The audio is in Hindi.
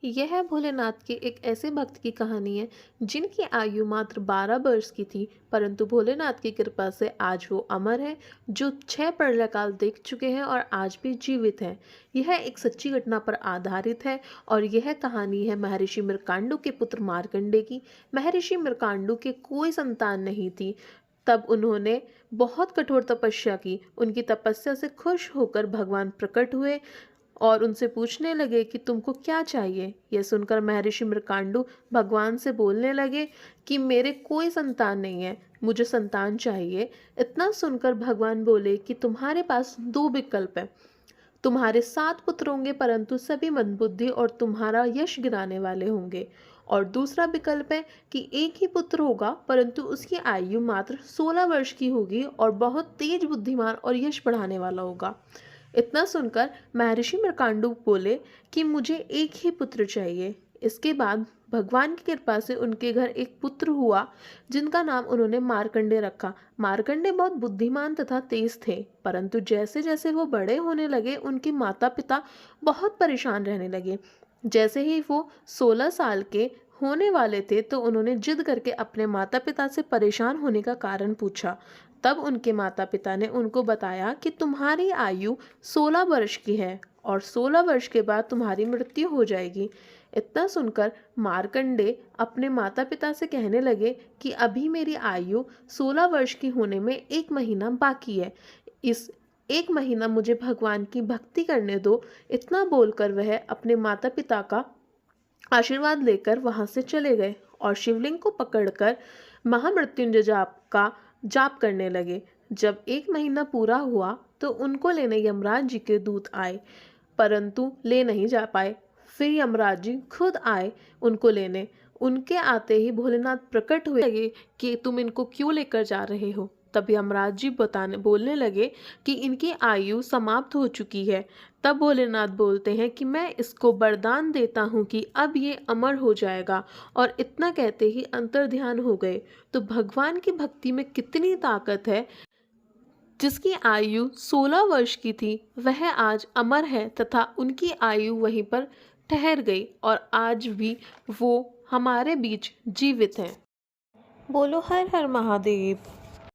यह भोलेनाथ के एक ऐसे भक्त की कहानी है जिनकी आयु मात्र 12 वर्ष की थी, परंतु भोलेनाथ की कृपा से आज वो अमर है, जो 6 प्रलय देख चुके हैं और आज भी जीवित हैं। यह एक सच्ची घटना पर आधारित है और यह कहानी है महर्षि मृकांडू के पुत्र मार्कंडे की। महर्षि मृकांडू के कोई संतान नहीं थी। तब उन्होंने बहुत कठोर तपस्या की। उनकी तपस्या से खुश होकर भगवान प्रकट हुए और उनसे पूछने लगे कि तुमको क्या चाहिए। यह सुनकर महर्षि मृकांडू भगवान से बोलने लगे कि मेरे कोई संतान नहीं है, मुझे संतान चाहिए। इतना सुनकर भगवान बोले कि तुम्हारे पास दो विकल्प हैं। तुम्हारे 7 पुत्र होंगे, परंतु सभी मंदबुद्धि और तुम्हारा यश गिराने वाले होंगे। और दूसरा विकल्प है कि एक ही पुत्र होगा, परंतु उसकी आयु मात्र 16 वर्ष की होगी और बहुत तेज बुद्धिमान और यश बढ़ाने वाला होगा। इतना सुनकर महर्षि मृकांडू बोले कि मुझे एक ही पुत्र चाहिए। इसके बाद भगवान की कृपा से उनके घर एक पुत्र हुआ, जिनका नाम उन्होंने मार्कंडे रखा। मार्कंडे बहुत बुद्धिमान तथा तेज थे, परंतु जैसे जैसे वो बड़े होने लगे, उनके माता पिता बहुत परेशान रहने लगे। जैसे ही वो 16 साल के होने वाले थे, तो उन्होंने जिद करके अपने माता पिता से परेशान होने का कारण पूछा। तब उनके माता पिता ने उनको बताया कि तुम्हारी आयु 16 वर्ष की है और 16 वर्ष के बाद तुम्हारी मृत्यु हो जाएगी। इतना सुनकर मार्कंडे अपने माता पिता से कहने लगे कि अभी मेरी आयु 16 वर्ष की होने में 1 महीना बाकी है। इस 1 महीना मुझे भगवान की भक्ति करने दो। इतना बोलकर वह अपने माता पिता का आशीर्वाद लेकर वहां से चले गए और शिवलिंग को पकड़कर महामृत्युंजय जाप का जाप करने लगे। जब 1 महीना पूरा हुआ तो उनको लेने यमराज जी के दूत आए, परंतु ले नहीं जा पाए। फिर यमराज जी खुद आए उनको लेने। उनके आते ही भोलेनाथ प्रकट हुए लगे कि तुम इनको क्यों लेकर जा रहे हो। तब यमराज जी बताने बोलने लगे कि इनकी आयु समाप्त हो चुकी है। तब भोलेनाथ बोलते हैं कि मैं इसको वरदान देता हूँ कि अब ये अमर हो जाएगा, और इतना कहते ही अंतर्ध्यान हो गए। तो भगवान की भक्ति में कितनी ताकत है। जिसकी आयु 16 वर्ष की थी, वह आज अमर है तथा उनकी आयु वहीं पर ठहर गई और आज भी वो हमारे बीच जीवित हैं। बोलो हर हर महादेव।